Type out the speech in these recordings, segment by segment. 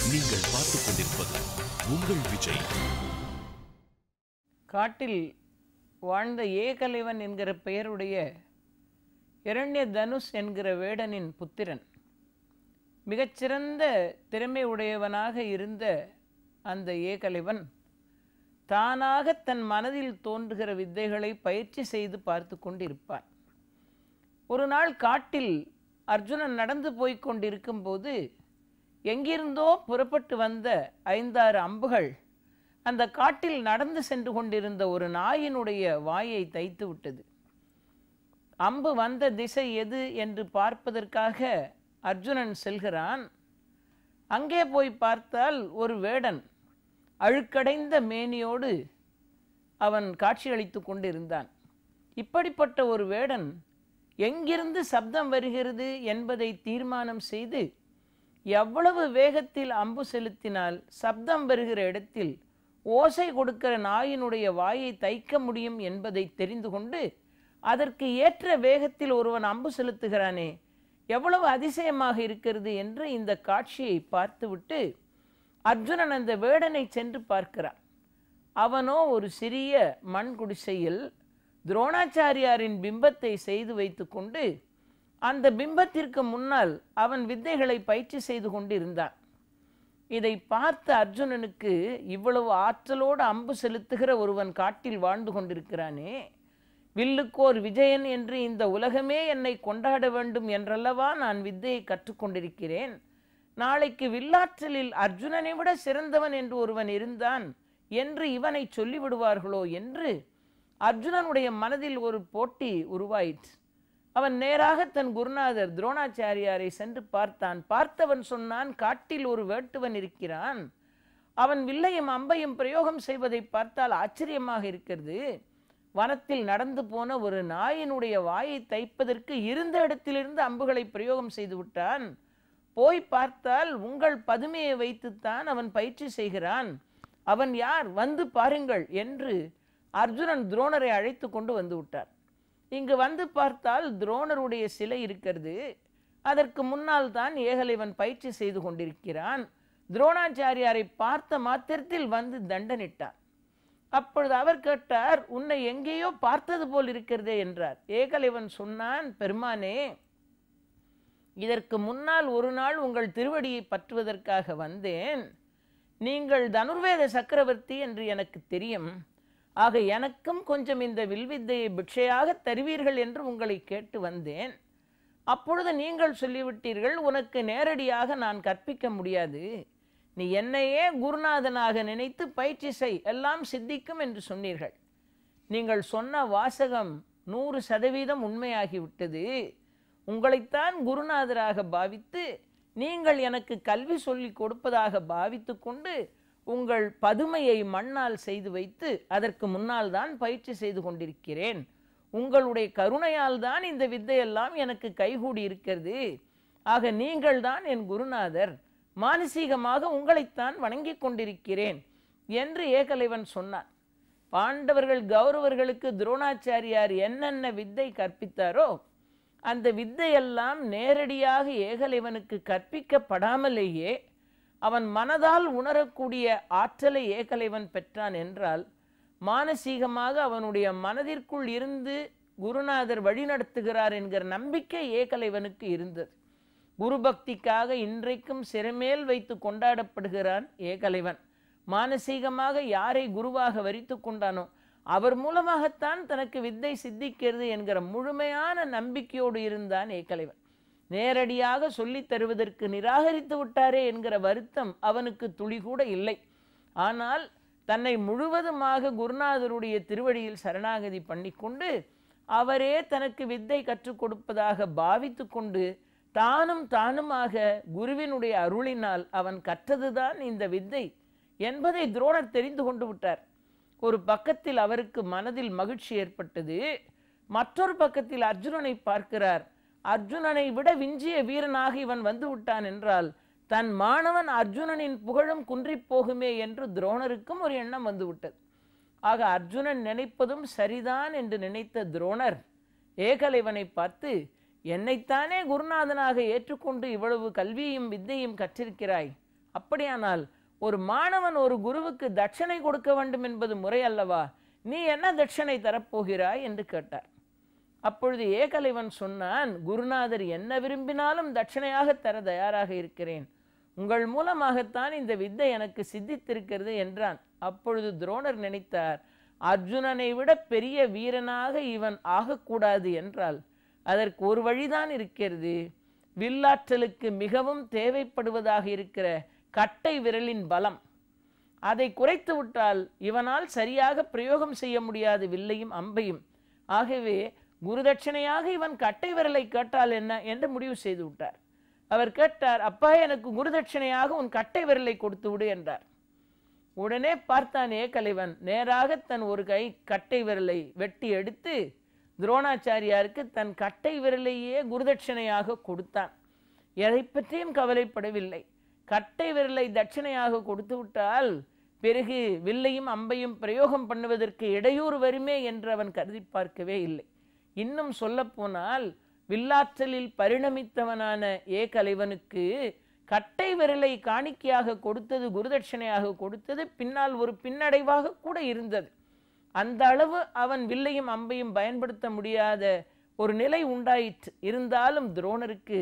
நீங்கள் பார்த்துக் கொண்டிருப்பது உங்கள் விஜய். காட்டில் வாழ்ந்த ஏகலைவன் என்கிற பெயருடைய இரண்ய தனுஷ் என்கிற வேடனின் புத்திரன். மிகச்சிறந்த திறமை உடையவனாக இருந்த அந்த ஏகலைவன் தானாக தன் மனதில் தோன்றுகிற வித்தைகளை பயிற்சி செய்து பார்த்து கொண்டிருப்பான். ஒரு நாள் காட்டில் அர்ஜுனன் நடந்து போய்கொண்டிருக்கும் போது எங்கிருந்தோ புறப்பட்டு வந்த 5-6 அம்புகள் அந்த காட்டில் நடந்து சென்று கொண்டிருந்த ஒரு நாயினுடைய வாயை தைத்து விட்டது. அம்பு வந்த திசை எது என்று பார்ப்பதற்காக அர்ஜுனன் செல்கிறான். அங்கே போய் பார்த்தால் ஒரு வேடன் அழுக்கடைந்த மேனியோடு அவன் காட்சியளித்து கொண்டிருந்தான். இப்படிப்பட்ட ஒரு வேடன் எங்கிருந்து சப்தம் வருகிறது என்பதை தீர்மானம் செய்து எவ்வளவு வேகத்தில் அம்பு செலுத்தினால் சப்தம் வருகிற இடத்தில் ஓசை கொடுக்கிற நாயினுடைய வாயை தைக்க முடியும் என்பதை தெரிந்து கொண்டு அதற்கு ஏற்ற வேகத்தில் ஒருவன் அம்பு செலுத்துகிறானே, எவ்வளவு அதிசயமாக இருக்கிறது என்று இந்த காட்சியை பார்த்துவிட்டு அர்ஜுனன் அந்த வேடனை சென்று பார்க்கிறான். அவனோ ஒரு சிறிய மண் குடிசையில் துரோணாச்சாரியாரின் பிம்பத்தை செய்து வைத்து கொண்டு அந்த பிம்பத்திற்கு முன்னால் அவன் வித்தைகளை பயிற்சி செய்து கொண்டு இருந்தான். இதை பார்த்த அர்ஜுனனுக்கு இவ்வளவு ஆற்றலோடு அம்பு செலுத்துகிற ஒருவன் காட்டில் வாழ்ந்து கொண்டிருக்கிறானே, வில்லுக்கோர் விஜயன் என்று இந்த உலகமே என்னை கொண்டாட வேண்டும் என்றல்லவா நான் வித்தையை கற்றுக்கொண்டிருக்கிறேன். நாளைக்கு வில்லாற்றலில் அர்ஜுனனை விட சிறந்தவன் என்று ஒருவன் இருந்தான் என்று இவனை சொல்லிவிடுவார்களோ என்று அர்ஜுனனுடைய மனதில் ஒரு போட்டி உருவாயிற்று. அவன் நேராக தன் குருநாதர் துரோணாச்சாரியாரை சென்று பார்த்தான். பார்த்தவன் சொன்னான், காட்டில் ஒரு வேட்டுவன் இருக்கிறான். அவன் வில்லையும் அம்பையும் பிரயோகம் செய்வதை பார்த்தால் ஆச்சரியமாக இருக்கிறது. வனத்தில் நடந்து போன ஒரு நாயினுடைய வாயை தைப்பதற்கு இருந்த இடத்திலிருந்து அம்புகளை பிரயோகம் செய்து விட்டான். போய் பார்த்தால் உங்கள் பதுமையை வைத்துத்தான் அவன் பயிற்சி செய்கிறான். அவன் யார், வந்து பாருங்கள் என்று அர்ஜுனன் துரோணரை அழைத்து கொண்டு வந்து விட்டார். இங்கு வந்து பார்த்தால் துரோணருடைய சிலை இருக்கிறது. அதற்கு முன்னால் தான் ஏகலைவன் பயிற்சி செய்து கொண்டிருக்கிறான். துரோணாச்சாரியாரை பார்த்த மாத்திரத்தில் வந்து தண்டனிட்டான். அப்பொழுது அவர் கேட்டார், உன்னை எங்கேயோ பார்த்தது போல் இருக்கிறதே என்றார். ஏகலைவன் சொன்னான், பெருமானே, இதற்கு முன்னால் ஒரு நாள் உங்கள் திருவடியை பற்றுவதற்காக வந்தேன். நீங்கள் தனுர்வேத சக்கரவர்த்தி என்று எனக்கு தெரியும். ஆக எனக்கும் கொஞ்சம் இந்த வில்வித்தையை பிட்சையாக தருவீர்கள் என்று உங்களை கேட்டு வந்தேன். அப்பொழுது நீங்கள் சொல்லிவிட்டீர்கள், உனக்கு நேரடியாக நான் கற்பிக்க முடியாது, நீ என்னையே குருநாதனாக நினைத்து பயிற்சி செய், எல்லாம் சித்திக்கும் என்று சொன்னீர்கள். நீங்கள் சொன்ன வாசகம் 100% உண்மையாகிவிட்டது. உங்களைத்தான் குருநாதராக பாவித்து நீங்கள் எனக்கு கல்வி சொல்லி கொடுப்பதாக பாவித்து கொண்டு உங்கள் பதுமையை மண்ணால் செய்து வைத்து அதற்கு முன்னால் தான் பயிற்சி செய்து கொண்டிருக்கிறேன். உங்களுடைய கருணையால் தான் இந்த வித்தையெல்லாம் எனக்கு கைகூடி இருக்கிறது. ஆக நீங்கள் தான் என் குருநாதர், மானசீகமாக உங்களைத்தான் வணங்கி கொண்டிருக்கிறேன் என்று ஏகலைவன் சொன்னான். பாண்டவர்கள் கௌரவர்களுக்கு துரோணாச்சாரியார் என்னென்ன வித்தை கற்பித்தாரோ அந்த வித்தையெல்லாம் நேரடியாக ஏகலைவனுக்கு கற்பிக்கப்படாமலேயே அவன் மனதால் உணரக்கூடிய ஆற்றலை ஏகலைவன் பெற்றான் என்றால், மானசீகமாக அவனுடைய மனதிற்குள் இருந்து குருநாதர் வழிநடத்துகிறார் என்கிற நம்பிக்கை ஏகலைவனுக்கு இருந்தது. குரு பக்திக்காக இன்றைக்கும் சிறைமேல் வைத்து கொண்டாடப்படுகிறான் ஏகலைவன். மானசீகமாக யாரை குருவாக வரித்து கொண்டானோ அவர் மூலமாகத்தான் தனக்கு வித்தை சித்திக்கிறது என்கிற முழுமையான நம்பிக்கையோடு இருந்தான் ஏகலைவன். நேரடியாக சொல்லித் தருவதற்கு நிராகரித்து விட்டாரே என்கிற வருத்தம் அவனுக்கு துளி கூட இல்லை. ஆனால் தன்னை முழுவதுமாக குருநாதருடைய திருவடியில் சரணாகதி பண்ணிக்கொண்டு அவரே தனக்கு வித்தை கற்றுக் கொடுப்பதாக பாவித்து கொண்டு தானுமாக குருவினுடைய அருளினால் அவன் கற்றதுதான் இந்த வித்தை என்பதை துரோணர் தெரிந்து கொண்டு விட்டார். ஒரு பக்கத்தில் அவருக்கு மனதில் மகிழ்ச்சி ஏற்பட்டது. மற்றொரு பக்கத்தில் அர்ஜுனனை பார்க்கிறார். அர்ஜுனனை விட விஞ்சிய வீரனாக இவன் வந்து விட்டான் என்றால் தன் மாணவன் அர்ஜுனனின் புகழும் குன்றி போகுமே என்று துரோணருக்கும் ஒரு எண்ணம் வந்துவிட்டது. ஆக அர்ஜுனன் நினைப்பதும் சரிதான் என்று நினைத்த துரோணர் ஏகலைவனை பார்த்து, என்னைத்தானே குருநாதனாக ஏற்றுக்கொண்டு இவ்வளவு கல்வியையும் வித்தையும் கற்றிருக்கிறாய், அப்படியானால் ஒரு மாணவன் ஒரு குருவுக்கு தட்சணை கொடுக்க வேண்டும் என்பது முறை அல்லவா? நீ என்ன தட்சணை தரப்போகிறாய் என்று கேட்டார். அப்பொழுது ஏகலைவன் சொன்னான், குருநாதர் என்ன விரும்பினாலும் தட்சணையாக தர தயாராக இருக்கிறேன். உங்கள் மூலமாகத்தான் இந்த வித்தை எனக்கு சித்தித்திருக்கிறது என்றான். அப்பொழுது துரோணர் நினைத்தார், அர்ஜுனனை விட பெரிய வீரனாக இவன் ஆகக்கூடாது என்றால் அதற்கு ஒரு வழிதான் இருக்கிறது. வில்லாற்றலுக்கு மிகவும் தேவைப்படுவதாக இருக்கிற கட்டை விரலின் பலம், அதை குறைத்து விட்டால் இவனால் சரியாக பிரயோகம் செய்ய முடியாது வில்லையும் அம்பையும். ஆகவே குருதட்சணையாக இவன் கட்டை விரலை கேட்டால் என்ன என்று முடிவு செய்து விட்டார். அவர் கேட்டார், அப்பா எனக்கு குருதட்சணையாக உன் கட்டை விரலை கொடுத்து விடு என்றார். உடனே பார்த்தான் ஏகலைவன், நேராக தன் ஒரு கை கட்டை விரலை வெட்டி எடுத்து துரோணாச்சாரியாருக்கு தன் கட்டை விரலையே குருதட்சணையாக கொடுத்தான். எதை பற்றியும் கவலைப்படவில்லை. கட்டை விரலை தட்சணையாக கொடுத்து விட்டால் பிறகு வில்லையும் அம்பையும் பிரயோகம் பண்ணுவதற்கு இடையூறு வருமே என்று அவன் கருதி பார்க்கவே இல்லை. இன்னும் சொல்லப்போனால் வில்லாற்றலில் பரிணமித்தவனான ஏகலைவனுக்கு கட்டை விரலை காணிக்கையாக கொடுத்தது, குருதட்சணையாக கொடுத்தது பின்னால் ஒரு பின்னடைவாக கூட இருந்தது. அந்த அளவு அவன் வில்லையும் அம்பையும் பயன்படுத்த முடியாத ஒரு நிலை உண்டாயிற்று. இருந்தாலும் துரோணருக்கு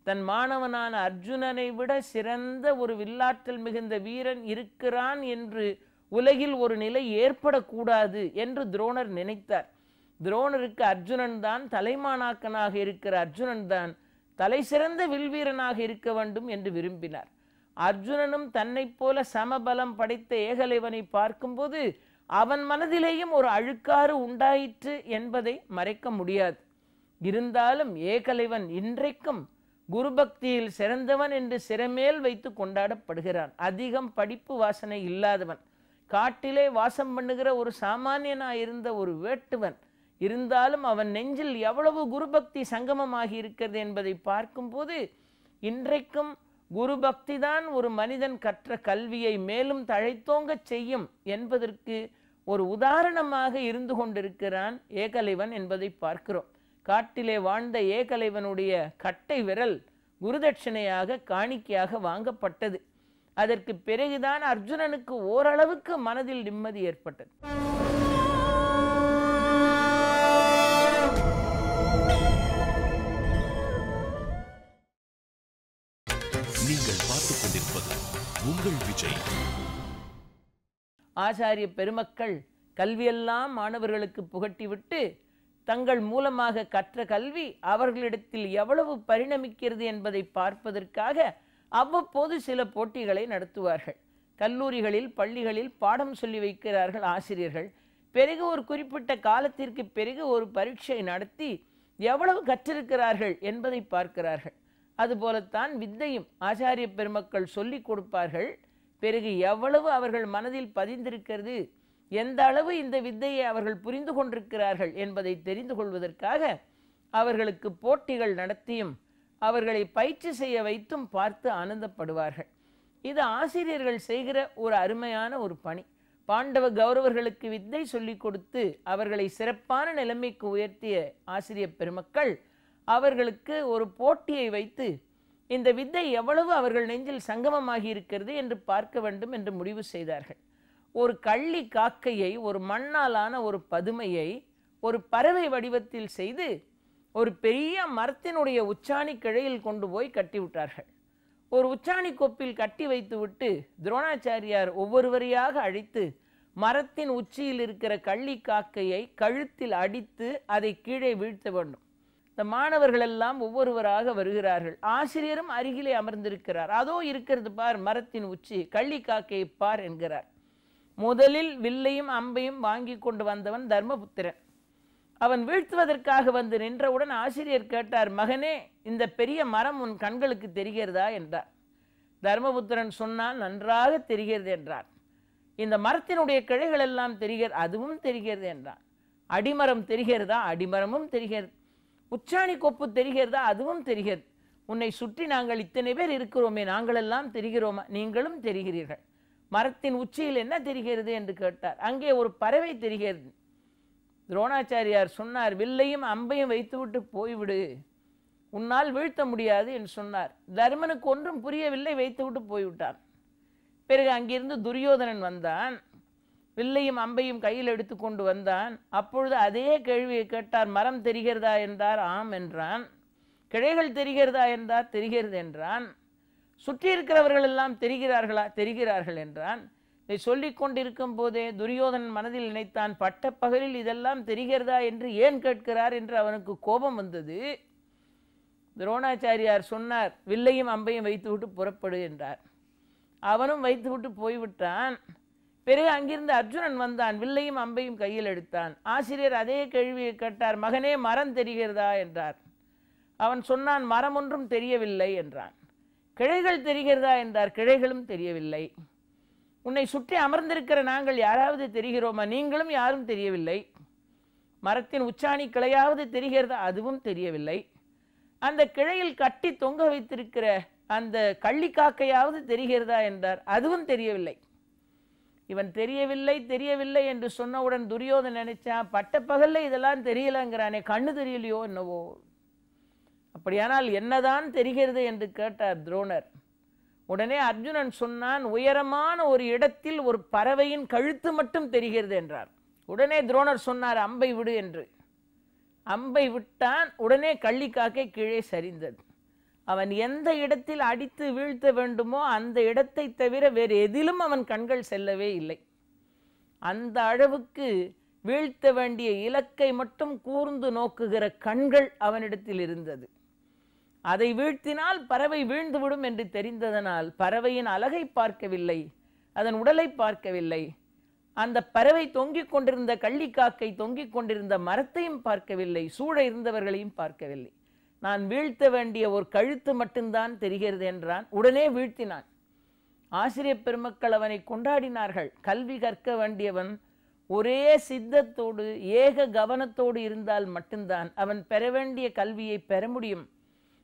தன் மாணவனான அர்ஜுனனை விட சிறந்த ஒரு வில்லாற்றல் மிகுந்த வீரன் இருக்கிறான் என்று உலகில் ஒரு நிலை ஏற்படக்கூடாது என்று துரோணர் நினைத்தார். துரோணருக்கு அர்ஜுனன் தான் தலைமானாக்கனாக இருக்கிற அர்ஜுனன் தான் தலை சிறந்த வில்வீரனாக இருக்க வேண்டும் என்று விரும்பினார். அர்ஜுனனும் தன்னை போல சமபலம் படைத்த ஏகலைவனை பார்க்கும்போது அவன் மனதிலேயும் ஒரு அழுக்காறு உண்டாயிற்று என்பதை மறைக்க முடியாது. இருந்தாலும் ஏகலைவன் இன்றைக்கும் குருபக்தியில் சிறந்தவன் என்று சிறமேல் வைத்து கொண்டாடப்படுகிறான். அதிகம் படிப்பு வாசனை இல்லாதவன், காட்டிலே வாசம் பண்ணுகிற ஒரு சாமானியனாயிருந்த ஒரு வேட்டுவன். இருந்தாலும் அவன் நெஞ்சில் எவ்வளவு குருபக்தி சங்கமமாகி இருக்கிறது என்பதை பார்க்கும்போது இன்றைக்கும் குருபக்தி தான் ஒரு மனிதன் கற்ற கல்வியை மேலும் தழைத்தோங்க செய்யும் என்பதற்கு ஒரு உதாரணமாக இருந்து கொண்டிருக்கிறான் ஏகலைவன் என்பதை பார்க்கிறோம். காட்டிலே வாழ்ந்த ஏகலைவனுடைய கட்டை விரல் குருதட்சணையாக காணிக்கையாக வாங்கப்பட்டது. அதற்கு பிறகுதான் அர்ஜுனனுக்கு ஓரளவுக்கு மனதில் நிம்மதி ஏற்பட்டது. நீங்கள் பார்த்துக் கொண்டிருப்பது உங்கள் விஜய். ஆச்சாரிய பெருமக்கள் கல்வியெல்லாம் மாணவர்களுக்கு புகட்டிவிட்டு தங்கள் மூலமாக கற்ற கல்வி அவர்களிடத்தில் எவ்வளவு பரிணமிக்கிறது என்பதை பார்ப்பதற்காக அவ்வப்போது சில போட்டிகளை நடத்துவார்கள். கல்லூரிகளில் பள்ளிகளில் பாடம் சொல்லி வைக்கிறார்கள் ஆசிரியர்கள். பிறகு ஒரு குறிப்பிட்ட காலத்திற்கு பிறகு ஒரு பரீட்சை நடத்தி எவ்வளவு கற்றிருக்கிறார்கள் என்பதை பார்க்கிறார்கள். அதுபோலத்தான் வித்தையும் ஆச்சாரிய பெருமக்கள் சொல்லி கொடுப்பார்கள். பிறகு எவ்வளவு அவர்கள் மனதில் பதிந்திருக்கிறது, எந்த அளவு இந்த வித்தையை அவர்கள் புரிந்து கொண்டிருக்கிறார்கள் என்பதை தெரிந்து கொள்வதற்காக அவர்களுக்கு போட்டிகள் நடத்தியும் அவர்களை பயிற்சி செய்ய வைத்தும் பார்த்து ஆனந்தப்படுவார்கள். இது ஆசிரியர்கள் செய்கிற ஒரு அருமையான ஒரு பணி. பாண்டவ கௌரவர்களுக்கு வித்தை சொல்லிக் கொடுத்து அவர்களை சிறப்பான நிலைமைக்கு உயர்த்திய ஆசிரிய பெருமக்கள் அவர்களுக்கு ஒரு போட்டியை வைத்து இந்த வித்தை எவ்வளவு அவர்கள் நெஞ்சில் சங்கமமாகி இருக்கிறது என்று பார்க்க வேண்டும் என்று முடிவு செய்தார்கள். ஒரு கள்ளி காக்கையை, ஒரு மண்ணாலான ஒரு பதுமையை ஒரு பறவை வடிவத்தில் செய்து ஒரு பெரிய மரத்தினுடைய உச்சாணி கிளையில் கொண்டு போய் கட்டிவிட்டார்கள். ஒரு உச்சாணி கொப்பில் கட்டி வைத்துவிட்டு துரோணாச்சாரியார் ஒவ்வொருவரையாக அழைத்து மரத்தின் உச்சியில் இருக்கிற கள்ளி காக்கையை கழுத்தில் அடித்து அதை கீழே வீழ்த்த வேண்டும். இந்த மாணவர்கள் எல்லாம் ஒவ்வொருவராக வருகிறார்கள். ஆசிரியரும் அருகிலே அமர்ந்திருக்கிறார். அதோ இருக்கிறது பார் மரத்தின் உச்சி, கள்ளி காக்கையை பார் என்கிறார். முதலில் வில்லையும் அம்பையும் வாங்கி கொண்டு வந்தவன் தர்மபுத்திரன். அவன் வீழ்த்துவதற்காக வந்து நின்றவுடன் ஆசிரியர் கேட்டார், மகனே, இந்த பெரிய மரம் உன் கண்களுக்கு தெரிகிறதா என்றார். தர்மபுத்திரன் சொன்னான், நன்றாக தெரிகிறது என்றார். இந்த மரத்தினுடைய கிளைகள் எல்லாம் தெரிகிறது, அதுவும் தெரிகிறது என்றார். அடிமரம் தெரிகிறதா? அடிமரமும் தெரிகிறது. உச்சாணி கொப்பு தெரிகிறதா? அதுவும் தெரிகிறது. உன்னை சுற்றி நாங்கள் இத்தனை பேர் இருக்கிறோமே, நாங்கள் எல்லாம் தெரிகிறோமா? நீங்களும் தெரிகிறீர்கள். மரத்தின் உச்சியில் என்ன தெரிகிறது என்று கேட்டார். அங்கே ஒரு பறவை தெரிகிறது. துரோணாச்சாரியார் சொன்னார், வில்லையும் அம்பையும் வைத்துவிட்டு போய்விடு, உன்னால் வீழ்த்த முடியாது என்று சொன்னார். தர்மனுக்கு ஒன்றும் புரியவில்லை, வைத்துவிட்டு போய்விட்டான். பிறகு அங்கிருந்து துரியோதனன் வந்தான். வில்லையும் அம்பையும் கையில் எடுத்து கொண்டு வந்தான். அப்பொழுது அதே கேள்வியை கேட்டார். மரம் தெரிகிறதா என்றார். ஆம் என்றான். கிளைகள் தெரிகிறதா என்றார். தெரிகிறது என்றான். சுற்றி இருக்கிறவர்கள் எல்லாம் தெரிகிறார்களா? தெரிகிறார்கள் என்றான். இதை சொல்லிக் கொண்டிருக்கும் போதே துரியோதனன் மனதில் நினைத்தான், பட்ட பகலில் இதெல்லாம் தெரிகிறதா என்று ஏன் கேட்கிறார் என்று அவனுக்கு கோபம் வந்தது. துரோணாச்சாரியார் சொன்னார், வில்லையும் அம்பையும் வைத்துவிட்டு புறப்படு என்றார். அவனும் வைத்துவிட்டு போய்விட்டான். பிறகு அங்கிருந்து அர்ஜுனன் வந்தான். வில்லையும் அம்பையும் கையில் எடுத்தான். ஆசிரியர் அதே கேள்வியை கேட்டார். மகனே, மரம் தெரிகிறதா என்றார். அவன் சொன்னான், மரம் ஒன்றும் தெரியவில்லை என்றான். கிளைகள் தெரிகிறதா என்றார். கிளைகளும் தெரியவில்லை. உன்னை சுற்றி அமர்ந்திருக்கிற நாங்கள் யாராவது தெரிகிறோமா? நீங்களும் யாரும் தெரியவில்லை. மரத்தின் உச்சாணி கிளையாவது தெரிகிறதா? அதுவும் தெரியவில்லை. அந்த கிளையில் கட்டி தொங்க வைத்திருக்கிற அந்த கள்ளிக்காக்கையாவது தெரிகிறதா என்றார். அதுவும் தெரியவில்லை. இவன் தெரியவில்லை தெரியவில்லை என்று சொன்னவுடன் துரியோதனன் நினைச்சான், பட்ட பகல்ல இதெல்லாம் தெரியலங்கிறானே, கண்ணு தெரியலையோ என்னவோ. அப்படியானால் என்னதான் தெரிகிறது என்று கேட்டார் துரோணர். உடனே அர்ஜுனன் சொன்னான், உயரமான ஒரு இடத்தில் ஒரு பறவையின் கழுத்து மட்டும் தெரிகிறது என்றார். உடனே துரோணர் சொன்னார், அம்பை விடு என்று. அம்பை விட்டான். உடனே கள்ளிக்காக்கை கீழே சரிந்தது. அவன் எந்த இடத்தில் அடித்து வீழ்த்த வேண்டுமோ அந்த இடத்தை தவிர வேறு எதிலும் அவன் கண்கள் செல்லவே இல்லை. அந்த அளவுக்கு வீழ்த்த வேண்டிய இலக்கை மட்டும் கூர்ந்து நோக்குகிற கண்கள் அவனிடத்தில் இருந்தது. அதை வீழ்த்தினால் பறவை வீழ்ந்துவிடும் என்று தெரிந்ததனால் பறவையின் அலகை பார்க்கவில்லை, அதன் உடலை பார்க்கவில்லை, அந்த பறவை தொங்கிக் கொண்டிருந்த கள்ளிக்காக்கை தொங்கிக் கொண்டிருந்த மரத்தையும் பார்க்கவில்லை, சூழ இருந்தவர்களையும் பார்க்கவில்லை. நான் வீழ்த்த வேண்டிய ஒரு கழுத்து மட்டும்தான் தெரிகிறது என்றான். உடனே வீழ்த்தினான். ஆசிரியர் பெருமக்கள் அவனை கொண்டாடினார்கள். கல்வி கற்க வேண்டியவன் ஒரே சித்தத்தோடு ஏக கவனத்தோடு இருந்தால் மட்டும்தான் அவன் பெற வேண்டிய கல்வியை பெற முடியும்,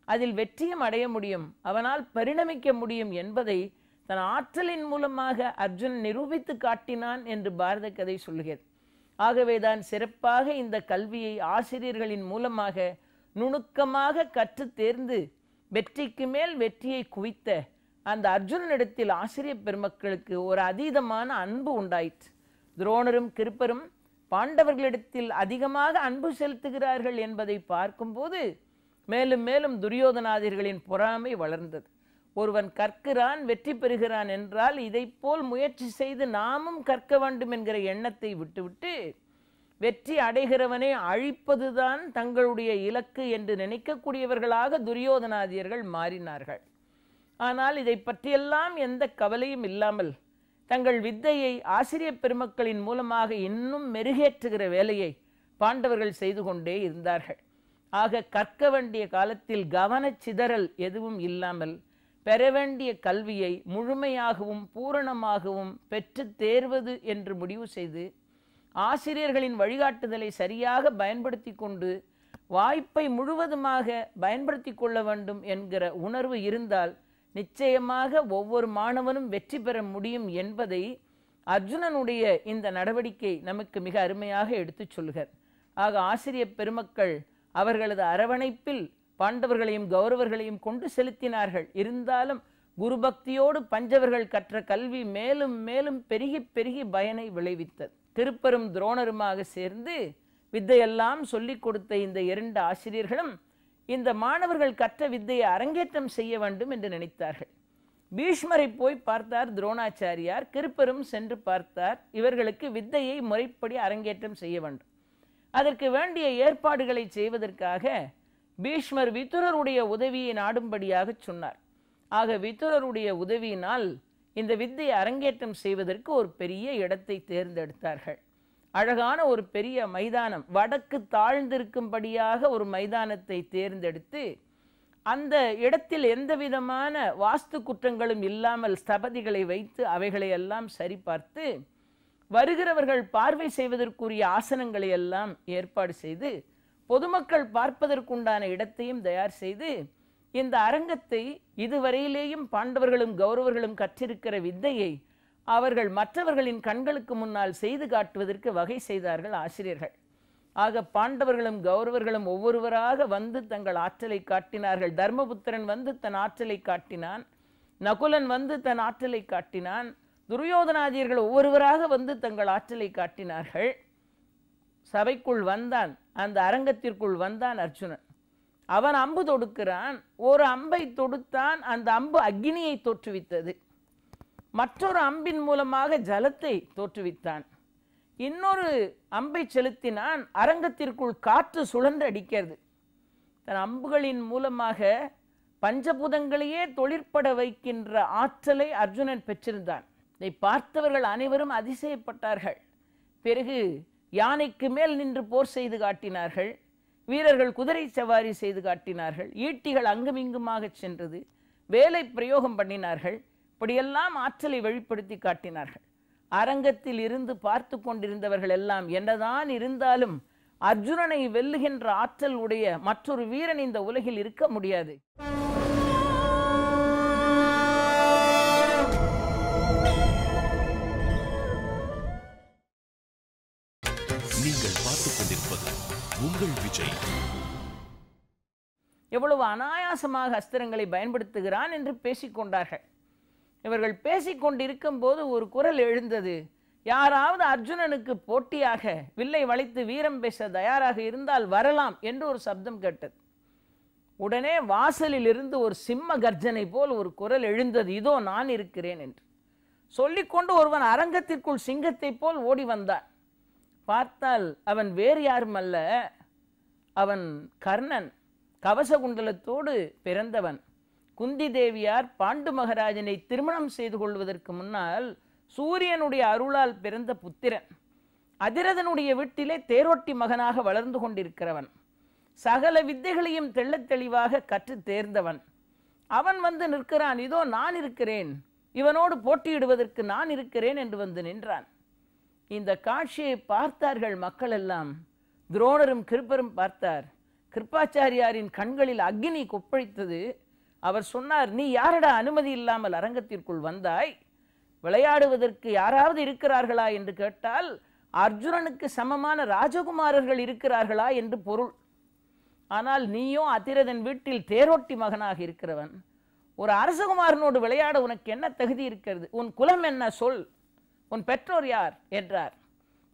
அதில் வெற்றியும் அடைய முடியும், அவனால் பரிணமிக்க முடியும் என்பதை தன் ஆற்றலின் மூலமாக அர்ஜுன் நிரூபித்து காட்டினான் என்று பாரத கதை சொல்கிறது. ஆகவேதான் சிறப்பாக இந்த கல்வியை ஆசிரியர்களின் மூலமாக நுணுக்கமாக கற்று தேர்ந்து வெற்றிக்கு மேல் வெற்றியை குவித்த அந்த அர்ஜுனனிடத்தில் ஆசிரியர் பெருமக்களுக்கு ஒரு அதீதமான அன்பு உண்டாயிற்று. துரோணரும் கிருப்பரும் பாண்டவர்களிடத்தில் அதிகமாக அன்பு செலுத்துகிறார்கள் என்பதை பார்க்கும்போது மேலும் மேலும் துரியோதனாதிகளின் பொறாமை வளர்ந்தது. ஒருவன் கற்கிறான், வெற்றி பெறுகிறான் என்றால் இதை போல் முயற்சி செய்து நாமும் கற்க வேண்டும் என்கிற எண்ணத்தை விட்டுவிட்டு வெற்றி அடைகிறவனை அழிப்பதுதான் தங்களுடைய இலக்கு என்று நினைக்கக்கூடியவர்களாக துரியோதனாதியர்கள் மாறினார்கள். ஆனால் இதை பற்றியெல்லாம் எந்த கவலையும் இல்லாமல் தங்கள் வித்தையை ஆசிரியர் பெருமக்களின் மூலமாக இன்னும் மெருகேற்றுகிற வேலையை பாண்டவர்கள் செய்து கொண்டே இருந்தார்கள். ஆக கற்க வேண்டிய காலத்தில் கவனச்சிதறல் எதுவும் இல்லாமல் பெற வேண்டிய கல்வியை முழுமையாகவும் பூரணமாகவும் பெற்று தேர்வது என்று முடிவு செய்து ஆசிரியர்களின் வழிகாட்டுதலை சரியாக பயன்படுத்தி கொண்டு வாய்ப்பை முழுவதுமாக பயன்படுத்தி கொள்ள வேண்டும் என்கிற உணர்வு இருந்தால் நிச்சயமாக ஒவ்வொரு மாணவனும் வெற்றி பெற முடியும் என்பதை அர்ஜுனனுடைய இந்த நடவடிக்கை நமக்கு மிக அருமையாக எடுத்துச் சொல்கிறார். ஆக ஆசிரியர் பெருமக்கள் அவர்களது அரவணைப்பில் பாண்டவர்களையும் கௌரவர்களையும் கொண்டு செலுத்தினார்கள். இருந்தாலும் குருபக்தியோடு பஞ்சவர்கள் கற்ற கல்வி மேலும் மேலும் பெருகி பெருகி பயனை விளைவித்தது. கிருப்பரும் துரோணருமாக சேர்ந்து வித்தையெல்லாம் சொல்லிக் கொடுத்த இந்த இரண்டு ஆசிரியர்களும் இந்த மாணவர்கள் கற்ற வித்தையை அரங்கேற்றம் செய்ய வேண்டும் என்று நினைத்தார்கள். பீஷ்மரை போய் பார்த்தார் துரோணாச்சாரியார். கிருப்பரும் சென்று பார்த்தார். இவர்களுக்கு வித்தையை முறைப்படி அரங்கேற்றம் செய்ய வேண்டும். அதற்கு வேண்டிய ஏற்பாடுகளை செய்வதற்காக பீஷ்மர் விதுரருடைய உதவியை நாடும்படியாக சொன்னார். ஆக விதுரருடைய உதவியினால் இந்த வித்தையை அரங்கேற்றம் செய்வதற்கு ஒரு பெரிய இடத்தை தேர்ந்தெடுத்தார்கள். அழகான ஒரு பெரிய மைதானம், வடக்கு தாழ்ந்திருக்கும்படியாக ஒரு மைதானத்தை தேர்ந்தெடுத்து அந்த இடத்தில் எந்த விதமான வாஸ்து குற்றங்களும் இல்லாமல் ஸ்தபதிகளை வைத்து அவைகளை எல்லாம் சரிபார்த்து வருகிறவர்கள் பார்வை செய்வதற்குரிய ஆசனங்களை எல்லாம் ஏற்பாடு செய்து பொதுமக்கள் பார்ப்பதற்குண்டான இடத்தையும் தயார் செய்து இந்த அரங்கத்தை இதுவரையிலேயும் பாண்டவர்களும் கௌரவர்களும் கற்றிருக்கிற வித்தையை அவர்கள் மற்றவர்களின் கண்களுக்கு முன்னால் செய்து காட்டுவதற்கு வகை செய்தார்கள் ஆசிரியர்கள். ஆக பாண்டவர்களும் கௌரவர்களும் ஒவ்வொருவராக வந்து தங்கள் ஆற்றலை காட்டினார்கள். தர்மபுத்திரன் வந்து தன் ஆற்றலை காட்டினான். நகுலன் வந்து தன் ஆற்றலை காட்டினான். துரியோதனாதியர்கள் ஒவ்வொருவராக வந்து தங்கள் ஆற்றலை காட்டினார்கள். சபைக்குள் வந்தான், அந்த அரங்கத்திற்குள் வந்தான் அர்ஜுனன். அவன் அம்பு தொடுக்கிறான். ஒரு அம்பை தொடுத்தான், அந்த அம்பு அக்னியை தோற்றுவித்தது. மற்றொரு அம்பின் மூலமாக ஜலத்தை தோற்றுவித்தான். இன்னொரு அம்பை செலுத்தினான், அரங்கத்திற்குள் காற்று சுழன்று அடிக்கிறது. தன் அம்புகளின் மூலமாக பஞ்சபூதங்களையே தொழிற்பட வைக்கின்ற ஆற்றலை அர்ஜுனன் பெற்றிருந்தான். இதை பார்த்தவர்கள் அனைவரும் அதிசயப்பட்டார்கள். பிறகு யானைக்கு மேல் நின்று போர் செய்து காட்டினார்கள். வீரர்கள் குதிரை சவாரி செய்து காட்டினார்கள். ஈட்டிகள் அங்குமிங்குமாக சென்றது. வேலை பிரயோகம் பண்ணினார்கள். இப்படியெல்லாம் ஆற்றலை வெளிப்படுத்தி காட்டினார்கள். அரங்கத்தில் இருந்து பார்த்து கொண்டிருந்தவர்கள் எல்லாம் என்னதான் இருந்தாலும் அர்ஜுனனை வெல்லுகின்ற ஆற்றல் உடைய மற்றொரு வீரன் இந்த உலகில் இருக்க முடியாது. நீங்கள் பார்த்துக் கொண்டிருப்பது உங்கள் விஜய். எவ்வளவு அனாயாசமாக அஸ்திரங்களை பயன்படுத்துகிறான் என்று பேசிக்கொண்டார்கள். இவர்கள் பேசிக்கொண்டிருக்கும் போது ஒரு குரல் எழுந்தது. யாராவது அர்ஜுனனுக்கு போட்டியாக வில்லை வளைத்து வீரம் பேச தயாராக இருந்தால் வரலாம் என்று ஒரு சப்தம் கேட்டது. உடனே வாசலில் இருந்து ஒரு சிம்ம கர்ஜனை போல் ஒரு குரல் எழுந்தது. இதோ நான் இருக்கிறேன் என்று சொல்லிக்கொண்டு ஒருவன் அரங்கத்திற்குள் சிங்கத்தை போல் ஓடி வந்தான். பார்த்தால் அவன் வேறு யாரும் அல்ல, அவன் கர்ணன். கவசகுண்டலத்தோடு பிறந்தவன். குந்தி தேவியார் பாண்டு மகாராஜனை திருமணம் செய்து கொள்வதற்கு முன்னால் சூரியனுடைய அருளால் பிறந்த புத்திரன். அதிரதனுடைய வீட்டிலே தேரோட்டி மகனாக வளர்ந்து கொண்டிருக்கிறவன். சகல வித்தைகளையும் தெள்ளத் தெளிவாக கற்று தேர்ந்தவன். அவன் வந்து நிற்கிறான். இதோ நான் இருக்கிறேன், இவனோடு போட்டியிடுவதற்கு நான் இருக்கிறேன் என்று வந்து நின்றான். இந்த காட்சியை பார்த்தார்கள் மக்கள் எல்லாம். துரோணரும் கிருப்பரும் பார்த்தார். கிருப்பாச்சாரியாரின் கண்களில் அக்னி கொப்பளித்தது. அவர் சொன்னார், நீ யாரடா அனுமதி இல்லாமல் அரங்கத்திற்குள் வந்தாய்? விளையாடுவதற்கு யாராவது இருக்கிறார்களா என்று கேட்டால் அர்ஜுனனுக்கு சமமான ராஜகுமாரர்கள் இருக்கிறார்களா என்று பொருள். ஆனால் நீயோ அதிரதன் வீட்டில் தேரோட்டி மகனாக இருக்கிறவன். ஒரு அரசகுமாரனோடு விளையாட உனக்கு என்ன தகுதி இருக்கிறது? உன் குலம் என்ன சொல்? உன் பெற்றோர் யார் என்றார்.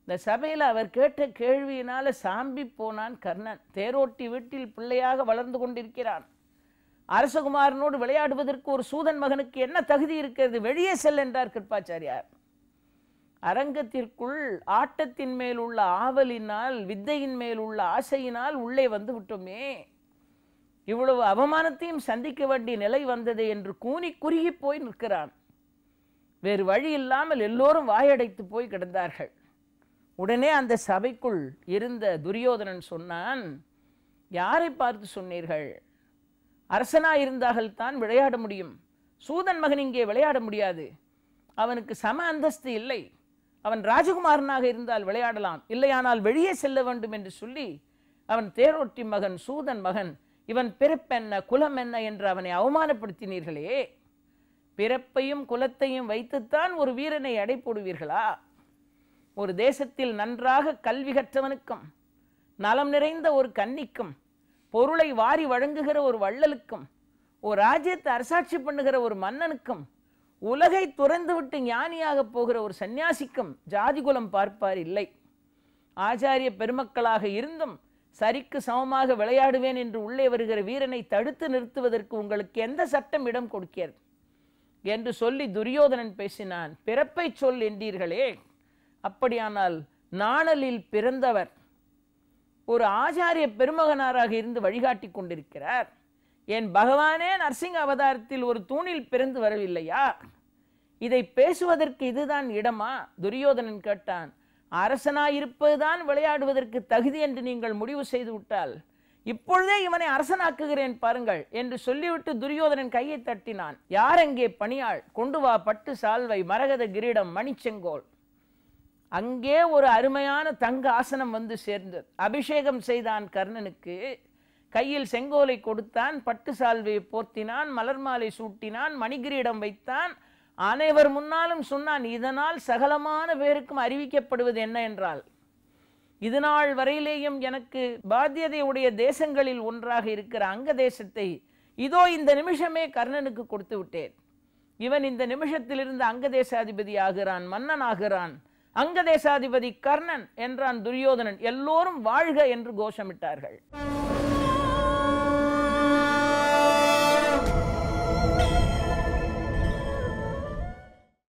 இந்த சபையில் அவர் கேட்ட கேள்வியினால சாம்பி போனான் கர்ணன். தேரோட்டி வீட்டில் பிள்ளையாக வளர்ந்து கொண்டிருக்கிறான். அரசகுமாரனோடு விளையாடுவதற்கு ஒரு சூதன் மகனுக்கு என்ன தகுதி இருக்கிறது? வெளியே செல் என்றார் கிருப்பாச்சாரியார். அரங்கத்திற்குள் ஆட்டத்தின் மேல் உள்ள ஆவலினால், வித்தையின் மேல் உள்ள ஆசையினால் உள்ளே வந்து விட்டோமே, இவ்வளவு அவமானத்தையும் சந்திக்க வேண்டிய நிலை வந்தது என்று கூனி குறுகி போய் நிற்கிறான். வேறு வழி இல்லாமல் எல்லோரும் வாயடைத்து போய் கிடந்தார்கள். உடனே அந்த சபைக்குள் இருந்த துரியோதனன் சொன்னான், யாரை பார்த்து சொன்னீர்கள்? அரசனாயிருந்தார்கள் தான் விளையாட முடியும். சூதன் மகன் இங்கே விளையாட முடியாது. அவனுக்கு சம அந்தஸ்து இல்லை. அவன் ராஜகுமாரனாக இருந்தால் விளையாடலாம், இல்லையானால் வெளியே செல்ல வேண்டும் என்று சொல்லி அவன் தேரோட்டி மகன், சூதன் மகன், இவன் பிறப்பென்ன குலம் என்ன என்று அவனை அவமானப்படுத்தினீர்களே. பிறப்பையும் குலத்தையும் வைத்துத்தான் ஒரு வீரனை எடை போடுவீர்களா? ஒரு தேசத்தில் நன்றாக கல்வி கற்றவனுக்கும், நலம் நிறைந்த ஒரு கன்னிக்கும், பொருளை வாரி வழங்குகிற ஒரு வள்ளலுக்கும், ஒரு ராஜ்யத்தை அரசாட்சி பண்ணுகிற ஒரு மன்னனுக்கும், உலகை துறந்துவிட்டு ஞானியாக போகிற ஒரு சன்னியாசிக்கும் ஜாதிகுலம் பார்ப்பார் இல்லை. ஆச்சாரிய பெருமக்களாக இருந்தும் சரிக்கு சமமாக விளையாடுவேன் என்று உள்ளே வருகிற வீரனை தடுத்து நிறுத்துவதற்கு உங்களுக்கு எந்த சட்டம் இடம் கொடுக்கிறது என்று சொல்லி துரியோதனன் பேசினான். பிறப்பை சொல் என்றீர்களே, அப்படியானால் நாணலில் பிறந்தவர் ஒரு ஆச்சாரிய பெருமகனாராக இருந்து வழிகாட்டி கொண்டிருக்கிறார். என் பகவானே நரசிங்க அவதாரத்தில் ஒரு தூணில் பிறந்து வரவில்லையா? இதை பேசுவதற்கு இதுதான் இடமா? துரியோதனன் கேட்டான். அரசனாயிருப்பதுதான் விளையாடுவதற்கு தகுதி என்று நீங்கள் முடிவு செய்து விட்டால் இப்பொழுதே இவனை அரசனாக்குகிறேன் பாருங்கள் என்று சொல்லிவிட்டு துரியோதனன் கையை தட்டினான். யார் அங்கே பணியாள்? கொண்டு வா பட்டு சால்வை, மரகத கிரீடம், மணிச்செங்கோல். அங்கே ஒரு அருமையான தங்க ஆசனம் வந்து சேர்ந்தது. அபிஷேகம் செய்தான் கர்ணனுக்கு. கையில் செங்கோலை கொடுத்தான், பட்டு சால்வையை போர்த்தினான், மலர் மாலை சூட்டினான், மணிகிரீடம் வைத்தான். அனைவர் முன்னாலும் சொன்னான், இதனால் சகலமான பேருக்கும் அறிவிக்கப்படுவது என்ன என்றால், இதுநாள் வரையிலேயும் எனக்கு பாத்தியதையுடைய தேசங்களில் ஒன்றாக இருக்கிற அங்க தேசத்தை இதோ இந்த நிமிஷமே கர்ணனுக்கு கொடுத்து விட்டேன். இவன் இந்த நிமிஷத்திலிருந்து அங்க தேசாதிபதி ஆகிறான், மன்னன் ஆகிறான். அங்க தேசாதிபதி கர்ணன் என்றான் துரியோதனன். எல்லோரும் வாழ்க என்று கோஷமிட்டார்கள்.